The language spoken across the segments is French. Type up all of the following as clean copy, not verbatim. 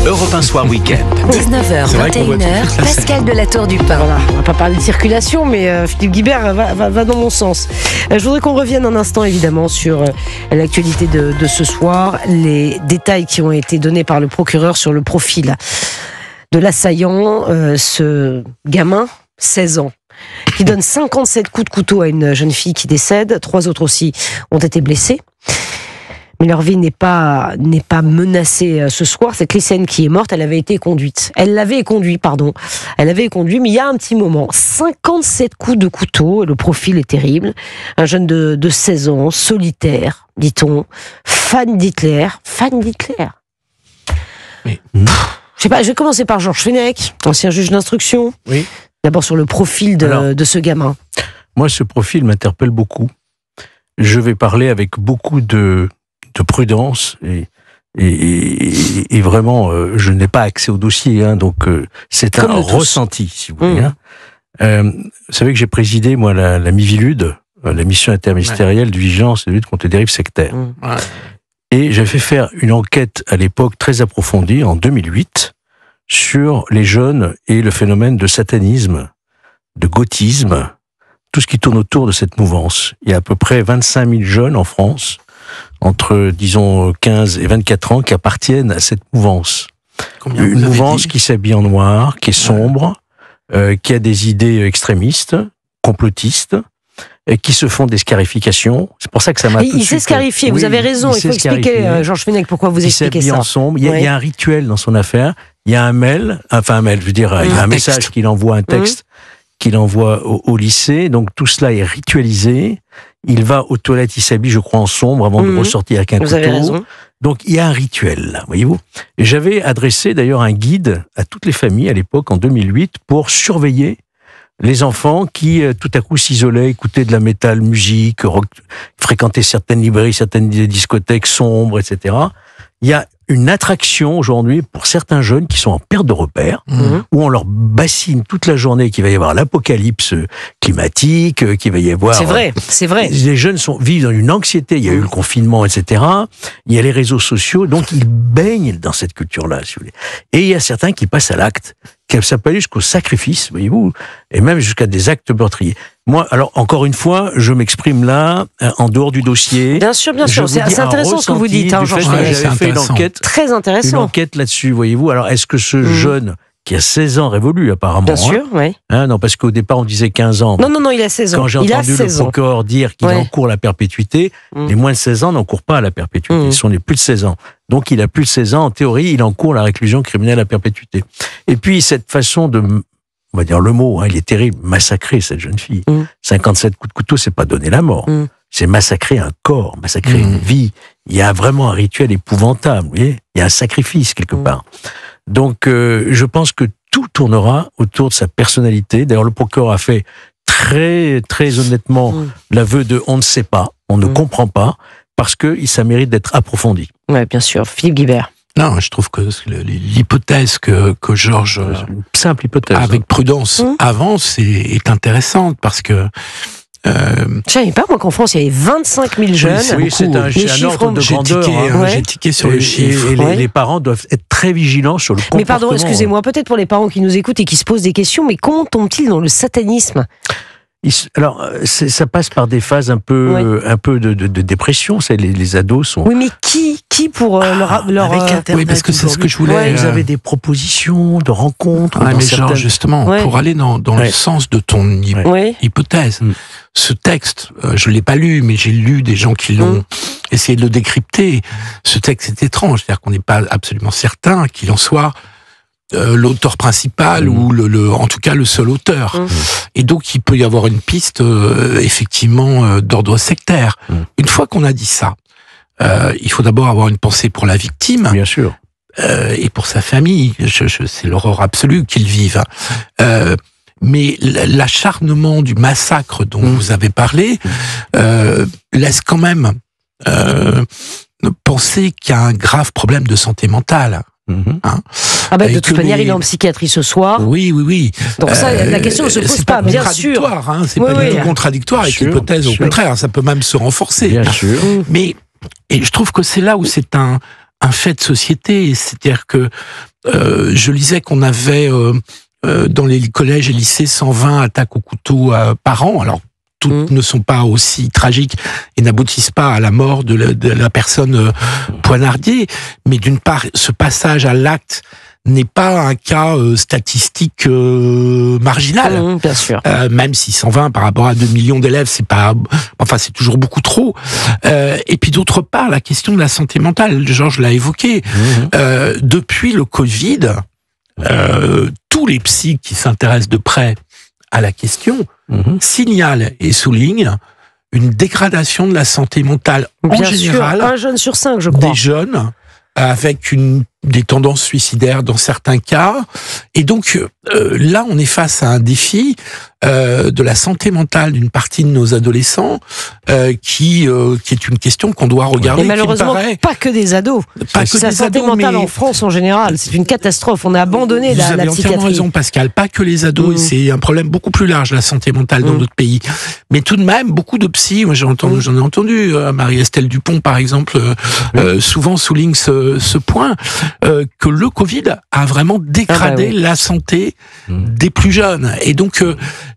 Europe 1 Soir Week-end. 19h, 21h, Pascal de la Tour du Pin. Voilà, on va pas parler de circulation, mais Philippe Guibert va dans mon sens. Je voudrais qu'on revienne un instant, évidemment, sur l'actualité de ce soir, les détails qui ont été donnés par le procureur sur le profil de l'assaillant, ce gamin, 16 ans, qui donne 57 coups de couteau à une jeune fille qui décède. 3 autres aussi ont été blessés. Mais leur vie n'est pas menacée ce soir. Cette lycéenne qui est morte, elle l'avait conduit, mais il y a un petit moment. 57 coups de couteau, le profil est terrible. Un jeune de 16 ans, solitaire, dit-on, fan d'Hitler. Oui. Je sais pas, je vais commencer par Georges Fenech, ancien juge d'instruction. Oui. D'abord sur le profil de ce gamin. Moi, ce profil m'interpelle beaucoup. Je vais parler avec beaucoup de prudence et vraiment, je n'ai pas accès au dossier, donc c'est un ressenti, si vous voulez. Vous savez que j'ai présidé, moi, la Mivilude, la mission interministérielle de vigilance et de lutte contre les dérives sectaires. Ouais. Et j'ai fait faire une enquête à l'époque très approfondie, en 2008, sur les jeunes et le phénomène de satanisme, de gothisme, tout ce qui tourne autour de cette mouvance. Il y a à peu près 25 000 jeunes en France, entre, disons, 15 et 24 ans, qui appartiennent à cette mouvance. Une mouvance qui s'habille en noir, qui est sombre, qui a des idées extrémistes, complotistes, et qui se font des scarifications. C'est pour ça que ça m'a tout de suite... Il s'est scarifié, vous avez raison. Il faut expliquer, Georges Fenech, pourquoi vous expliquez ça. Il s'habille en sombre. Il y a un rituel dans son affaire. Il y a un mail, je veux dire, il y a un message qu'il envoie, un texte qu'il envoie au lycée. Donc tout cela est ritualisé. Il va aux toilettes, il s'habille, je crois, en sombre avant de ressortir avec un couteau. Avez raison. Donc il y a un rituel, là, voyez-vous. Et j'avais adressé d'ailleurs un guide à toutes les familles à l'époque, en 2008, pour surveiller les enfants qui, tout à coup, s'isolaient, écoutaient de la métal musique, fréquentaient certaines librairies, certaines discothèques sombres, etc. Il y a une attraction aujourd'hui pour certains jeunes qui sont en perte de repère, où on leur bassine toute la journée qu'il va y avoir l'apocalypse climatique, qu'il va y avoir... C'est vrai. Les jeunes vivent dans une anxiété, il y a eu le confinement, etc. Il y a les réseaux sociaux, donc ils baignent dans cette culture-là, si vous voulez. Et il y a certains qui passent à l'acte, ça peut aller jusqu'au sacrifice, voyez-vous, et même jusqu'à des actes meurtriers. Moi, alors, encore une fois, je m'exprime là, en dehors du dossier. Bien sûr, c'est intéressant ce que vous dites, Georges Fenech. J'avais fait une enquête. Très intéressant. Une enquête là-dessus, voyez-vous. Alors, est-ce que ce jeune, qui a 16 ans, révolue apparemment. Bien sûr, oui. Non, parce qu'au départ, on disait 15 ans. Non, il a 16 ans. Quand j'ai entendu le procureur dire qu'il encourt la perpétuité, les moins de 16 ans n'encourent pas la perpétuité. Ils sont les plus de 16 ans. Donc, il a plus de 16 ans. En théorie, il encourt la réclusion criminelle à perpétuité. Et puis, cette façon de... On va dire le mot, il est terrible, massacrer cette jeune fille. 57 coups de couteau, c'est pas donner la mort. C'est massacrer un corps, massacrer une vie. Il y a vraiment un rituel épouvantable, vous voyez. Il y a un sacrifice quelque part. Donc, je pense que tout tournera autour de sa personnalité. D'ailleurs, le procureur a fait très, très honnêtement l'aveu de on ne sait pas, on ne comprend pas, parce que ça mérite d'être approfondi. Oui, bien sûr. Philippe Guibert. Non, je trouve que l'hypothèse que Georges, une simple hypothèse, avec prudence, avance est intéressante parce que... Je savais pas, moi, qu'en France, il y avait 25 000 jeunes. Oui, c'est un ordre de grandeur. J'ai tiqué sur les chiffres. Et les parents doivent être très vigilants sur le comportement. Mais pardon, excusez-moi, peut-être pour les parents qui nous écoutent et qui se posent des questions, mais comment tombe-t-il dans le satanisme ? Alors, ça passe par des phases un peu de dépression. Les ados sont... Oui, mais qui pour leur... Avec Internet, oui, parce que c'est ce que je voulais... Vous avez des propositions de rencontres. Mais genre, justement, pour aller dans le sens de ton hypothèse, ce texte, je l'ai pas lu, mais j'ai lu des gens qui l'ont essayé de le décrypter. Ce texte est étrange, c'est-à-dire qu'on n'est pas absolument certain qu'il en soit... l'auteur principal ou en tout cas le seul auteur. Et donc il peut y avoir une piste effectivement d'ordre sectaire. Une fois qu'on a dit ça, il faut d'abord avoir une pensée pour la victime. Bien sûr. Et pour sa famille. C'est l'horreur absolue qu'ils vivent. Mais l'acharnement du massacre dont vous avez parlé laisse quand même penser qu'il y a un grave problème de santé mentale. De toute manière, il est en psychiatrie ce soir. Oui. Donc ça, la question ne se pose pas, bien sûr. C'est pas du tout contradictoire avec l'hypothèse, au contraire, ça peut même se renforcer. Bien sûr. Mais et je trouve que c'est là où c'est un un fait de société. C'est-à-dire que je lisais qu'on avait dans les collèges et lycées 120 attaques au couteau par an. Alors, toutes ne sont pas aussi tragiques et n'aboutissent pas à la mort de la personne poignardée. Mais d'une part, ce passage à l'acte n'est pas un cas statistique marginal. Bien sûr. Même si 120 par rapport à 2 millions d'élèves, c'est toujours beaucoup trop. Et puis d'autre part, la question de la santé mentale, Georges l'a évoqué. Depuis le Covid, tous les psys qui s'intéressent de près à la question signalent et soulignent une dégradation de la santé mentale en général. Un jeune sur 5, je crois. Des jeunes avec des tendances suicidaires dans certains cas. Et donc, là, on est face à un défi de la santé mentale d'une partie de nos adolescents qui est une question qu'on doit regarder. Et malheureusement, pas que des ados. Pas que la des santé ados, mentale en France, en général, c'est une catastrophe. On a abandonné la psychiatrie. Vous avez entièrement raison, Pascal. Pas que les ados. Et c'est un problème beaucoup plus large, la santé mentale dans notre pays. Mais tout de même, beaucoup de psy, moi j'en ai entendu, Marie-Estelle Dupont, par exemple, souvent souligne ce point, que le Covid a vraiment dégradé la santé des plus jeunes. Et donc,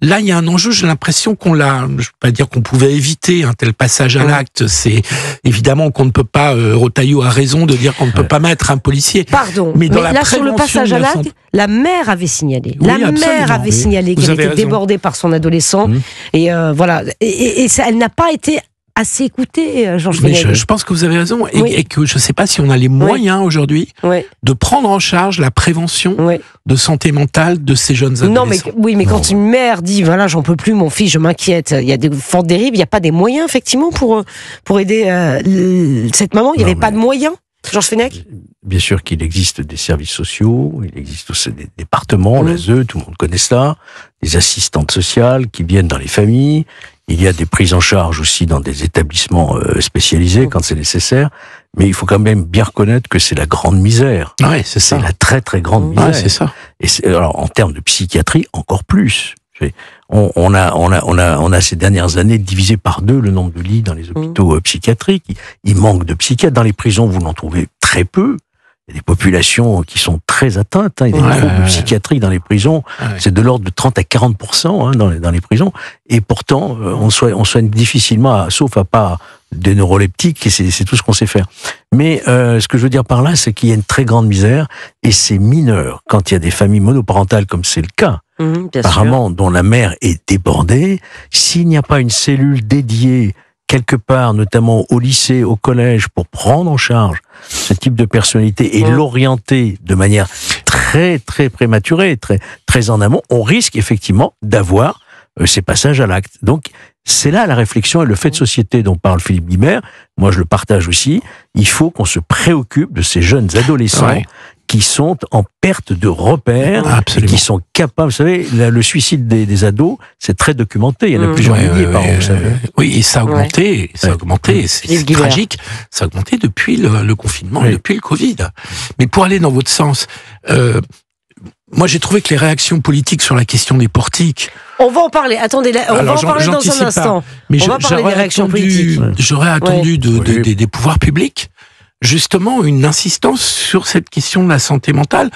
là, il y a un enjeu, j'ai l'impression je ne veux pas dire qu'on pouvait éviter un tel passage à l'acte. C'est évidemment qu'on ne peut pas, Rotaillot a raison de dire qu'on ne peut pas mettre un policier. Pardon, mais là, sur le passage à l'acte, la mère avait signalé. Oui, la mère avait signalé qu'elle était débordée par son adolescent. Et voilà. Et ça, elle n'a pas été assez écouté, Georges Fenech. Je pense que vous avez raison, et que je ne sais pas si on a les moyens aujourd'hui de prendre en charge la prévention de santé mentale de ces jeunes adolescents. Non, mais quand une mère dit, voilà, j'en peux plus, mon fils, je m'inquiète, il y a des fortes dérives, il n'y a pas des moyens, effectivement, pour aider cette maman, il n'y avait pas de moyens, Georges Fenech? Bien sûr qu'il existe des services sociaux, il existe aussi des départements, l'ASE, tout le monde connaît ça, des assistantes sociales qui viennent dans les familles. Il y a des prises en charge aussi dans des établissements spécialisés quand c'est nécessaire, mais il faut quand même bien reconnaître que c'est la grande misère. Ouais, c'est la très très grande misère. Ouais, c'est ça. Et alors en termes de psychiatrie, encore plus. On a ces dernières années divisé par 2 le nombre de lits dans les hôpitaux psychiatriques. Il manque de psychiatres dans les prisons, vous n'en trouvez très peu. Il y a des populations qui sont très atteintes. Il y a des troubles psychiatriques dans les prisons. C'est de l'ordre de 30 à 40% dans les prisons. Et pourtant, on soigne difficilement, sauf à part des neuroleptiques, et c'est tout ce qu'on sait faire. Mais ce que je veux dire par là, c'est qu'il y a une très grande misère, et c'est mineur. Quand il y a des familles monoparentales, comme c'est le cas, apparemment, dont la mère est débordée, s'il n'y a pas une cellule dédiée quelque part, notamment au lycée, au collège, pour prendre en charge ce type de personnalité et l'orienter de manière très très prématurée, très très en amont, on risque effectivement d'avoir ces passages à l'acte. Donc c'est là la réflexion et le fait de société dont parle Philippe Guibert. Moi je le partage aussi. Il faut qu'on se préoccupe de ces jeunes adolescents qui sont en perte de repères, et qui sont capables, vous savez, le suicide des ados, c'est très documenté, il y en a plusieurs milliers par an, vous savez. Oui, et ça a augmenté, c'est tragique, ça a augmenté depuis le confinement, depuis le Covid. Mais pour aller dans votre sens, moi j'ai trouvé que les réactions politiques sur la question des portiques... On va en parler, attendez, on va en parler dans un instant. Mais on va parler des réactions politiques. J'aurais attendu des pouvoirs publics justement une insistance sur cette question de la santé mentale,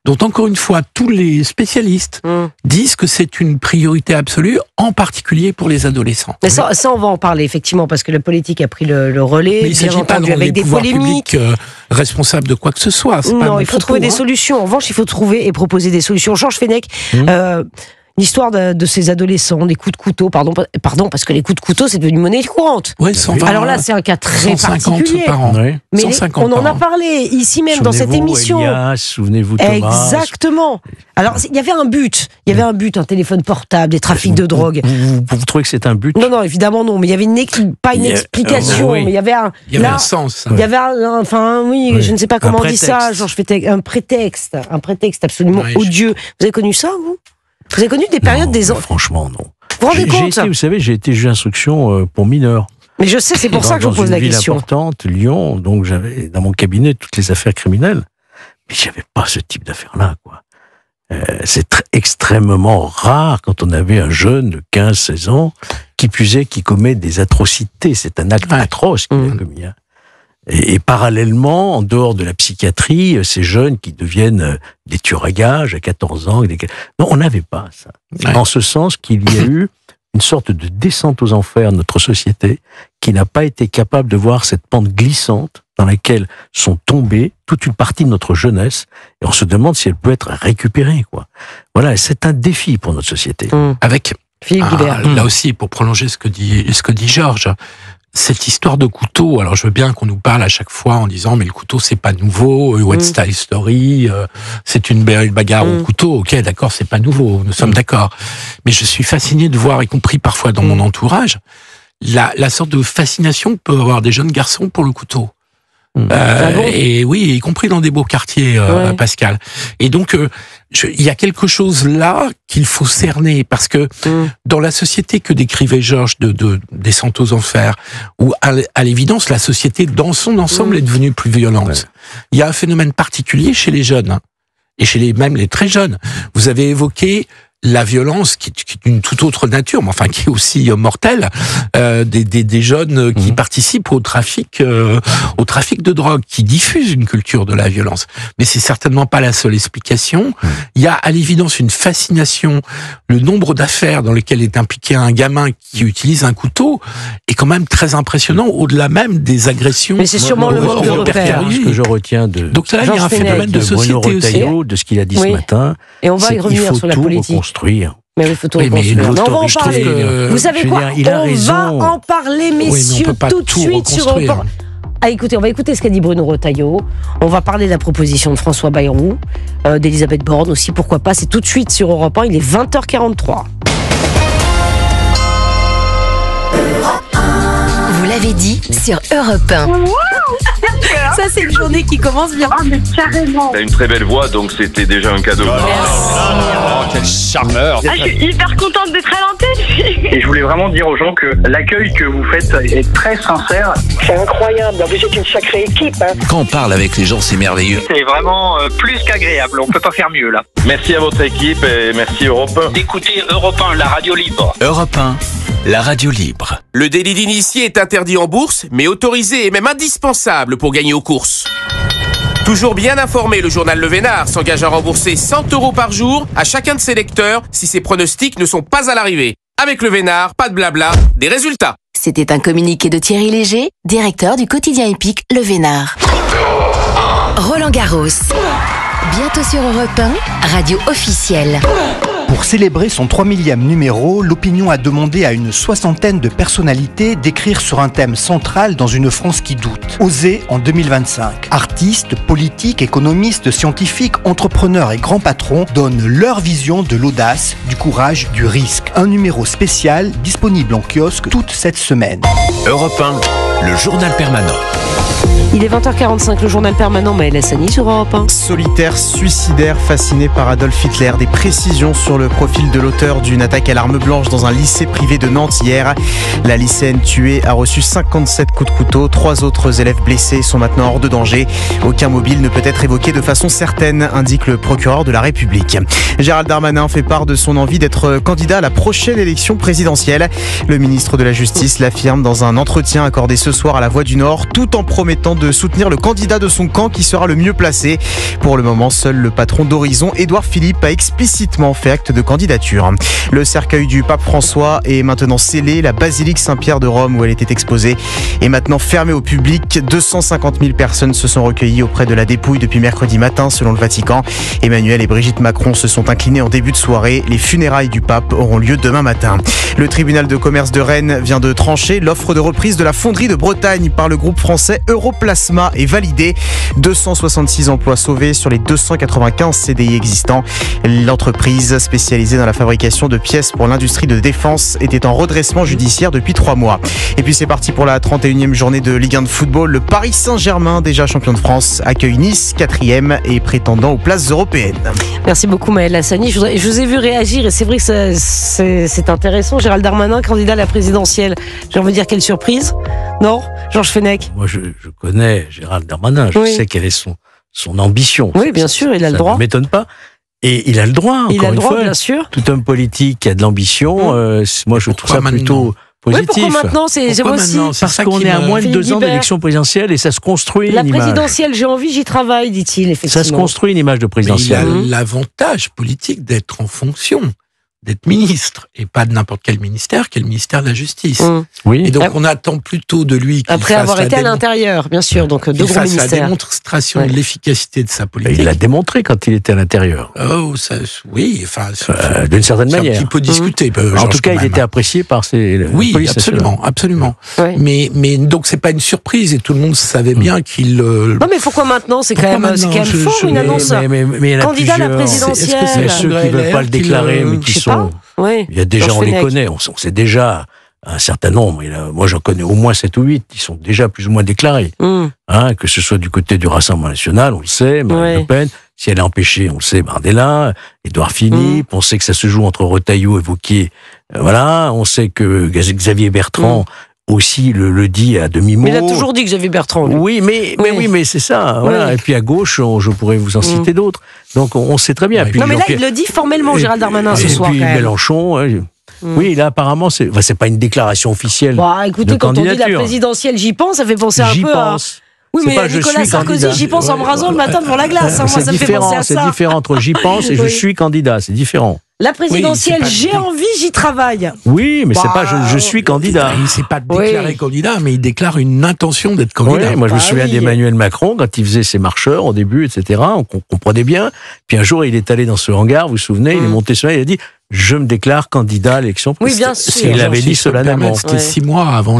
dont encore une fois tous les spécialistes disent que c'est une priorité absolue, en particulier pour les adolescents. Mais ça on va en parler effectivement, parce que la politique a pris le relais, mais il ne s'agit pas avec des polémiques responsables de quoi que ce soit. Non, il faut trouver des solutions. En revanche, il faut trouver et proposer des solutions. Georges Fenech, l'histoire de ces adolescents, les coups de couteau, pardon, parce que les coups de couteau, c'est devenu monnaie courante. Ouais, 120, alors là, c'est un cas très particulier. Par an. Mais on en a parlé ici même dans cette émission. Souvenez-vous, Thomas. Exactement. Alors, il y avait un but. Un téléphone portable, des trafics de drogue. Vous trouvez que c'est un but? Non, évidemment non. Mais il y avait pas une explication. Mais il y avait un sens. Il y avait je ne sais pas comment on dit ça. Genre, un prétexte absolument odieux. Vous avez connu ça, vous? Vous avez connu des périodes des enfants? Franchement, non. Vous vous rendez compte? Vous savez, j'ai été juge d'instruction pour mineurs. Mais je sais, c'est pour ça que je vous pose la question. Dans une ville importante, Lyon, donc j'avais dans mon cabinet toutes les affaires criminelles. Mais j'avais pas ce type d'affaires-là, quoi. C'est extrêmement rare quand on avait un jeune de 15-16 ans qui commet des atrocités. C'est un acte atroce qu'il a commis. Et parallèlement, en dehors de la psychiatrie, ces jeunes qui deviennent des tueurs à gages à 14 ans. Non, on n'avait pas ça. Ouais. En ce sens qu'il y a eu une sorte de descente aux enfers de notre société qui n'a pas été capable de voir cette pente glissante dans laquelle sont tombées toute une partie de notre jeunesse, et on se demande si elle peut être récupérée, quoi. Voilà, c'est un défi pour notre société. Avec Philippe Guibert. Là aussi, pour prolonger ce que dit Georges, cette histoire de couteau, alors je veux bien qu'on nous parle à chaque fois en disant mais le couteau c'est pas nouveau, West Style Story, c'est une bagarre au couteau, ok d'accord, c'est pas nouveau, nous sommes d'accord. Mais je suis fasciné de voir, y compris parfois dans mon entourage, la sorte de fascination que peuvent avoir des jeunes garçons pour le couteau. Et oui, y compris dans des beaux quartiers, Pascal. Et donc, il y a quelque chose là qu'il faut cerner, parce que dans la société que décrivait Georges de descente aux enfers, où à l'évidence la société dans son ensemble est devenue plus violente, il y a un phénomène particulier chez les jeunes, et chez même les très jeunes. Vous avez évoqué la violence qui est d'une toute autre nature, mais enfin qui est aussi mortelle, des jeunes qui participent au trafic de drogue, qui diffusent une culture de la violence. Mais c'est certainement pas la seule explication. Il y a à l'évidence une fascination. Le nombre d'affaires dans lesquelles est impliqué un gamin qui utilise un couteau est quand même très impressionnant, au-delà même des agressions. Mais c'est sûrement le manque de repères. Ce que je retiens de donc là, il y a un phénomène de société aussi. De ce qu'il a dit ce matin. Et on va y revenir sur la politique. Mais il faut tout reconstruire. On va en parler. Vous savez quoi ? On va en parler, messieurs, tout de suite sur Europe 1. Écoutez, on va écouter ce qu'a dit Bruno Retailleau. On va parler de la proposition de François Bayrou, d'Elisabeth Borne aussi, pourquoi pas. C'est tout de suite sur Europe 1. Il est 20h43. Vous l'avez dit sur Europe 1. Wow, ça, c'est une journée qui commence bien. Oh, mais carrément. T'as une très belle voix, donc c'était déjà un cadeau. Oh, quel charmeur. Je suis hyper contente d'être à l'antenne. Et je voulais vraiment dire aux gens que l'accueil que vous faites est très sincère. C'est incroyable, vous êtes une sacrée équipe. Quand on parle avec les gens, c'est merveilleux. C'est vraiment plus qu'agréable, on peut pas faire mieux là. Merci à votre équipe et merci Europe 1. D'écouter Europe 1, la radio libre. Europe 1, la radio libre. Le délit d'initié est interdit en bourse, mais autorisé et même indispensable pour gagner aux courses. Toujours bien informé, le journal Le Vénard s'engage à rembourser 100 € par jour à chacun de ses lecteurs si ses pronostics ne sont pas à l'arrivée. Avec Le Vénard, pas de blabla, des résultats. C'était un communiqué de Thierry Léger, directeur du quotidien épique Le Vénard. Roland Garros. Bientôt sur Europe 1, radio officielle. Pour célébrer son 3 millième numéro, l'opinion a demandé à une 60aine de personnalités d'écrire sur un thème central dans une France qui doute. Oser en 2025. Artistes, politiques, économistes, scientifiques, entrepreneurs et grands patrons donnent leur vision de l'audace, du courage, du risque. Un numéro spécial disponible en kiosque toute cette semaine. Europe 1, le journal permanent. Il est 20h45, le journal permanent Maël Hassani sur Europe 1. Solitaire, suicidaire, fasciné par Adolf Hitler. Des précisions sur le profil de l'auteur d'une attaque à l'arme blanche dans un lycée privé de Nantes hier. La lycéenne tuée a reçu 57 coups de couteau. 3 autres élèves blessés sont maintenant hors de danger. Aucun mobile ne peut être évoqué de façon certaine, indique le procureur de la République. Gérald Darmanin fait part de son envie d'être candidat à la prochaine élection présidentielle. Le ministre de la Justice l'affirme dans un entretien accordé ce soir à La Voix du Nord, tout en promettant de soutenir le candidat de son camp qui sera le mieux placé. Pour le moment, seul le patron d'Horizon, Édouard Philippe, a explicitement fait acte de candidature. Le cercueil du pape François est maintenant scellé. La basilique Saint-Pierre de Rome, où elle était exposée, est maintenant fermée au public. 250 000 personnes se sont recueillies auprès de la dépouille depuis mercredi matin, selon le Vatican. Emmanuel et Brigitte Macron se sont inclinés en début de soirée. Les funérailles du pape auront lieu demain matin. Le tribunal de commerce de Rennes vient de trancher. L'offre de reprise de la fonderie de Bretagne par le groupe français Europlasma est validée. 266 emplois sauvés sur les 295 CDI existants. L'entreprise spécialisée dans la fabrication de pièces pour l'industrie de défense était en redressement judiciaire depuis 3 mois. Et puis c'est parti pour la 31e journée de Ligue 1 de football. Le Paris Saint-Germain, déjà champion de France, accueille Nice, 4e et prétendant aux places européennes. Merci beaucoup Maël Hassani. Je vous ai vu réagir et c'est vrai que c'est intéressant. Gérald Darmanin, candidat à la présidentielle. J'ai envie de dire quelle surprise. Non, Georges Fenech. Moi, je connais Gérald Darmanin. Je sais quelle est son ambition. Oui, bien sûr, il a le droit. Ça ne m'étonne pas. Et il a le droit, encore une fois. Bien sûr. Tout homme politique qui a de l'ambition, moi, je trouve ça positif. Oui, pourquoi maintenant c'est moi aussi. Parce qu'on est à moins de 2 ans d'élection présidentielle et ça se construit La une image. présidentielle, j'ai envie, j'y travaille, dit-il, effectivement. Ça se construit une image de présidentielle. Mais il a l'avantage politique d'être en fonction, d'être ministre, et pas de n'importe quel ministère, qui est le ministère de la Justice. Oui. Et donc on attend plutôt de lui qu'il après avoir été à l'intérieur, bien sûr, donc deux gros ministères. La démonstration de l'efficacité de sa politique. Il l'a démontré quand il était à l'intérieur. Oh, oui, enfin, d'une certaine manière. Un petit peu discuté. En tout cas, il était apprécié par ses. Oui, absolument. Oui. Mais donc c'est pas une surprise et tout le monde savait bien qu'il. Non, mais pourquoi maintenant? C'est quand même fort une annonce. Mais candidat à la présidentielle. Mais ceux qui veulent pas le déclarer, mais qui sont. Oui. Il y a déjà, on les connaît, on sait déjà un certain nombre. Moi, j'en connais au moins 7 ou 8 qui sont déjà plus ou moins déclarés. Que ce soit du côté du Rassemblement national, on le sait, Marine Le Pen, si elle est empêchée, on le sait, Bardella, Édouard Philippe, on sait que ça se joue entre Retailleau et Wauquiez. Voilà, on sait que Xavier Bertrand aussi le dit à demi-mot. Mais il a toujours dit Xavier Bertrand. Oui, mais c'est ça. Voilà. Et puis à gauche, je pourrais vous en citer d'autres. Donc on sait très bien. Puis, non, mais là, il le dit formellement, Gérald Darmanin, ce soir. Et puis Mélenchon. Oui, là, apparemment, c'est pas une déclaration officielle. Écoutez, quand on dit la présidentielle, j'y pense, ça fait penser un peu à. Oui, mais Nicolas Sarkozy, j'y pense en me rasant le matin devant la glace. Moi, ça me fait penser à ça. C'est différent entre j'y pense et je suis candidat. C'est différent. La présidentielle, j'ai envie, j'y travaille. Oui, mais c'est pas je suis candidat. Il ne s'est pas déclaré candidat, mais il déclare une intention d'être candidat. Oui, moi, je me souviens d'Emmanuel Macron, quand il faisait ses marcheurs au début, etc. On comprenait bien. Puis un jour, il est allé dans ce hangar, vous vous souvenez, il est monté sur là, il a dit je me déclare candidat à l'élection. Oui, bien sûr. Il l'avait dit solennellement. C'était 6 mois avant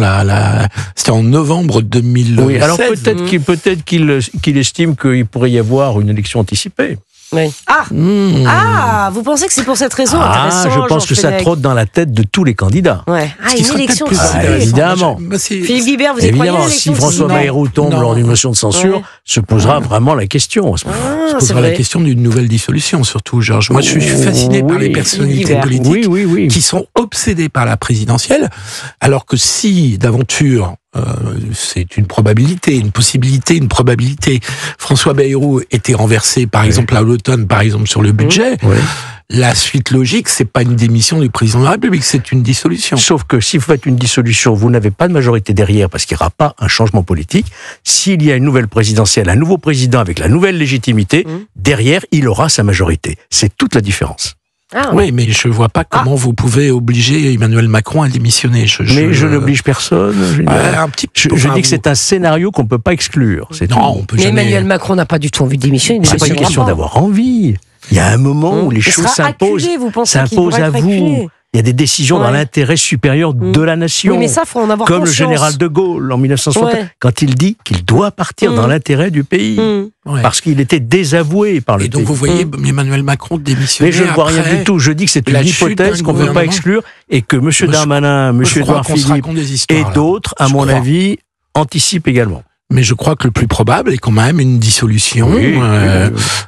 c'était en novembre 2016. Oui, alors peut-être qu'il estime qu'il pourrait y avoir une élection anticipée. Oui. Vous pensez que c'est pour cette raison? Je pense que ça trotte dans la tête de tous les candidats. Ouais. Une élection évidemment. Philippe Guibert, vous y croyez à l'élection? Si François Bayrou tombe lors d'une motion de censure, se posera vraiment la question. Se posera la question d'une nouvelle dissolution, surtout, Georges. Moi, je suis fasciné par les personnalités politiques qui sont obsédées par la présidentielle, alors que si, d'aventure, c'est une probabilité, une possibilité, une probabilité. François Bayrou était renversé, par exemple, à l'automne, par exemple, sur le budget. La suite logique, c'est pas une démission du président de la République, c'est une dissolution. Sauf que si vous faites une dissolution, vous n'avez pas de majorité derrière parce qu'il n'y aura pas un changement politique. S'il y a une nouvelle présidentielle, un nouveau président avec la nouvelle légitimité, derrière, il aura sa majorité. C'est toute la différence. Oui, mais je vois pas comment vous pouvez obliger Emmanuel Macron à démissionner. Mais je n'oblige personne. Je dis que c'est un scénario qu'on ne peut pas exclure. Mais Emmanuel Macron n'a pas du tout envie de démissionner. C'est pas une question d'avoir envie. Il y a un moment où les choses s'imposent. S'imposent à vous. Il y a des décisions dans l'intérêt supérieur de la nation. Oui, mais ça, faut en avoir comme conscience. Le général de Gaulle en 1960, quand il dit qu'il doit partir dans l'intérêt du pays. Parce qu'il était désavoué par le pays. Et donc vous voyez Emmanuel Macron démissionner. Mais je ne vois rien du tout. Je dis que c'est une hypothèse qu'on ne peut pas exclure et que M. Darmanin, M. Édouard Philippe et d'autres, à mon avis, anticipent également. Mais je crois que le plus probable est quand même une dissolution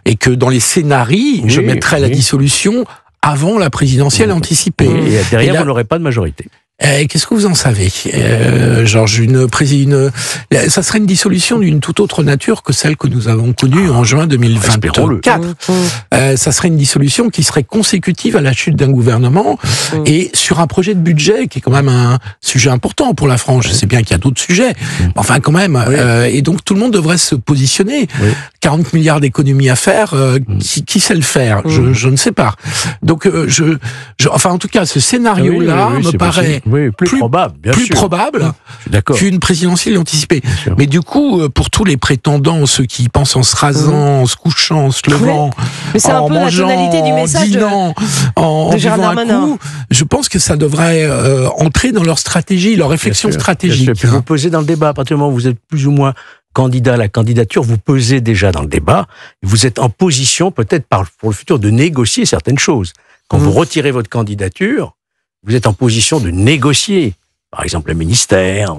et que dans les scénarios, je mettrais la dissolution avant la présidentielle anticipée. Et derrière, vous n'aurez pas de majorité. Qu'est-ce que vous en savez, Georges? Ça serait une dissolution d'une toute autre nature que celle que nous avons connue en juin 2024. Ça serait une dissolution qui serait consécutive à la chute d'un gouvernement et sur un projet de budget qui est quand même un sujet important pour la France. Je sais bien qu'il y a d'autres sujets, mais enfin quand même. Et donc tout le monde devrait se positionner. 40 milliards d'économies à faire, qui sait le faire? Je ne sais pas. Donc enfin en tout cas, ce scénario-là me paraît plus probable, bien sûr. Probable qu'une présidentielle anticipée. Mais du coup, pour tous les prétendants, ceux qui pensent en se rasant, en se couchant, en se levant, mais c'est un peu mangeant, la tonalité du message en dînant, en buvant un coup, je pense que ça devrait entrer dans leur stratégie, leur réflexion stratégique. Puis vous pesez dans le débat, à partir du moment où vous êtes plus ou moins candidat à la candidature, vous pesez déjà dans le débat, vous êtes en position peut-être pour le futur de négocier certaines choses. Quand vous retirez votre candidature, vous êtes en position de négocier, par exemple, le ministère.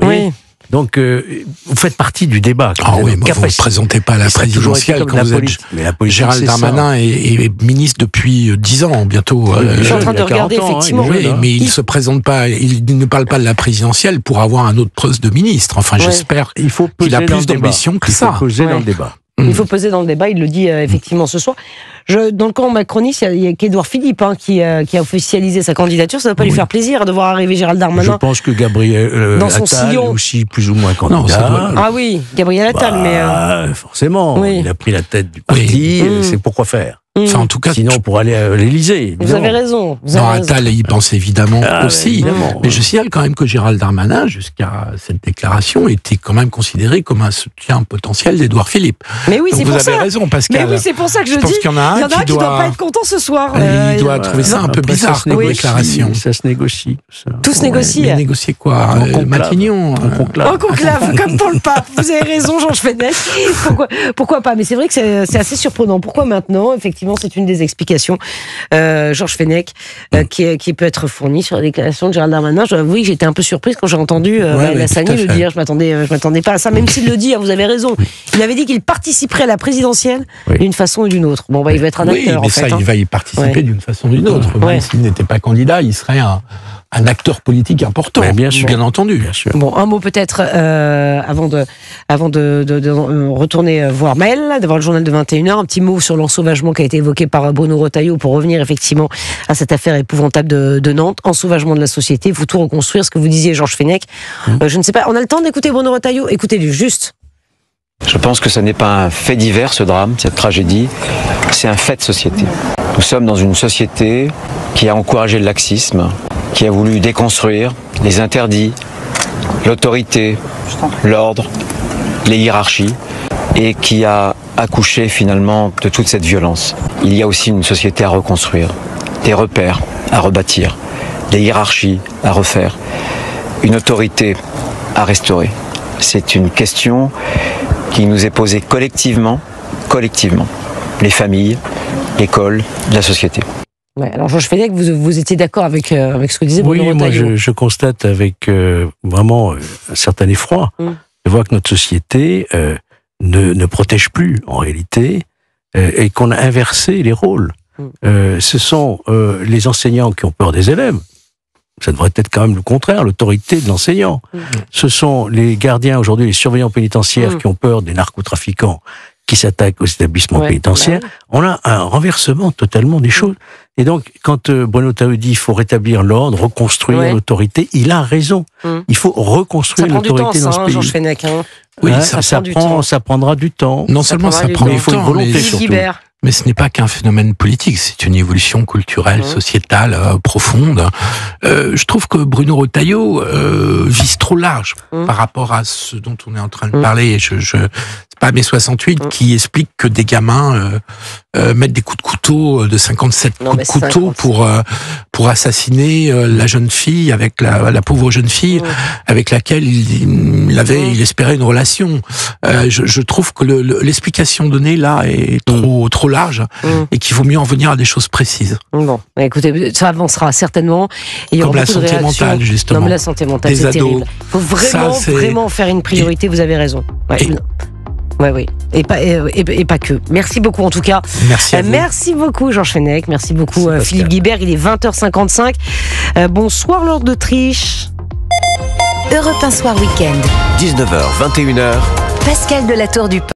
Donc, vous faites partie du débat. Vous ne présentez pas la présidentielle quand vous êtes... Gérald Darmanin est ministre depuis 10 ans, bientôt. Je suis en train de regarder, effectivement. Mais il ne se présente pas, il ne parle pas de la présidentielle pour avoir un autre poste de ministre. Enfin, j'espère qu'il a plus d'ambition que ça. Il faut peser dans le débat. Il faut peser dans le débat, il le dit effectivement ce soir. Dans le camp macroniste, il y a qu'Édouard Philippe qui a officialisé sa candidature. Ça ne va pas lui faire plaisir de voir arriver Gérald Darmanin. Je pense que Gabriel dans son Attal sillon. Est aussi plus ou moins candidat. Ah oui, Gabriel Attal, mais... Forcément, il a pris la tête du parti, c'est pourquoi faire. Enfin, en tout cas, sinon pour aller à l'Élysée. Vous avez raison. Attal y pense évidemment aussi. Évidemment, mais je signale quand même que Gérald Darmanin, jusqu'à cette déclaration, était quand même considéré comme un soutien potentiel d'Édouard Philippe. Mais oui, c'est pour ça. Vous avez raison, Pascal. Mais oui, c'est pour ça que je dis. Pense qu'il y en a un qui doit pas être content ce soir. Il doit trouver ça un peu bizarre comme déclaration. Ça se négocie. Tout se négocie. Mais négocier quoi Matignon. En conclave, comme pour le pape. Vous avez raison, Georges Fenech. Pourquoi pas? Mais c'est vrai que c'est assez surprenant. Pourquoi maintenant? Effectivement, c'est une des explications, Georges Fenech, qui peut être fournie sur la déclaration de Gérald Darmanin. Je dois avouer que j'étais un peu surprise quand j'ai entendu Lassani le dire. Je m'attendais pas à ça, même s'il le dit, vous avez raison. Il avait dit qu'il participerait à la présidentielle d'une façon ou d'une autre. Bon, il va être un acteur, mais ça, il va y participer d'une façon ou d'une autre. Même s'il n'était pas candidat, il serait un acteur politique important, bien entendu. Bien sûr. Bon, un mot peut-être avant de retourner voir Maël, d'avoir le journal de 21h, un petit mot sur l'ensauvagement qui a été évoqué par Bruno Retailleau pour revenir effectivement à cette affaire épouvantable de Nantes, ensauvagement de la société, il faut tout reconstruire, ce que vous disiez Georges Fenech. Je ne sais pas, on a le temps d'écouter Bruno Retailleau? Écoutez-lui juste. Je pense que ce n'est pas un fait divers, ce drame, cette tragédie, c'est un fait de société. Nous sommes dans une société qui a encouragé le laxisme, qui a voulu déconstruire les interdits, l'autorité, l'ordre, les hiérarchies, et qui a accouché finalement de toute cette violence. Il y a aussi une société à reconstruire, des repères à rebâtir, des hiérarchies à refaire, une autorité à restaurer. C'est une question qui nous est posée collectivement, les familles, l'école, la société. Ouais, alors Georges Fenech, vous étiez d'accord avec ce que disait Bruno Retailleau? Moi je constate avec vraiment un certain effroi de voir que notre société ne protège plus en réalité et qu'on a inversé les rôles. Ce sont les enseignants qui ont peur des élèves. Ça devrait être quand même le contraire, l'autorité de l'enseignant. Ce sont les gardiens aujourd'hui, les surveillants pénitentiaires qui ont peur des narcotrafiquants qui s'attaquent aux établissements pénitentiaires. On a un renversement totalement des choses. Et donc, quand Bruno Retailleau dit qu'il faut rétablir l'ordre, reconstruire l'autorité, il a raison. Il faut reconstruire l'autorité dans ce pays. Georges Fenech, oui, ça prendra du temps. Non seulement ça prend du temps, il faut une volonté surtout. Mais ce n'est pas qu'un phénomène politique, c'est une évolution culturelle, sociétale, profonde. Je trouve que Bruno Retailleau vise trop large par rapport à ce dont on est en train de parler. C'est pas mai 68 qui explique que des gamins mettent des coups de couteau, de 57 coups de couteau pour assassiner la jeune fille, avec la pauvre jeune fille avec laquelle il espérait une relation. Je trouve que l'explication donnée là est trop large et qu'il vaut mieux en venir à des choses précises. Bon, écoutez, ça avancera certainement. Comme la santé mentale, justement. Non, mais la santé mentale, c'est terrible. Il faut vraiment faire une priorité, vous avez raison. Oui. Et pas que. Merci beaucoup en tout cas. Merci à vous. Merci beaucoup Georges Fenech. Merci beaucoup Philippe Guibert. Il est 20h55. Bonsoir Lord d'Autriche. Europe 1 Soir Week-end. 19h, 21h. Pascal de la Tour du Pin.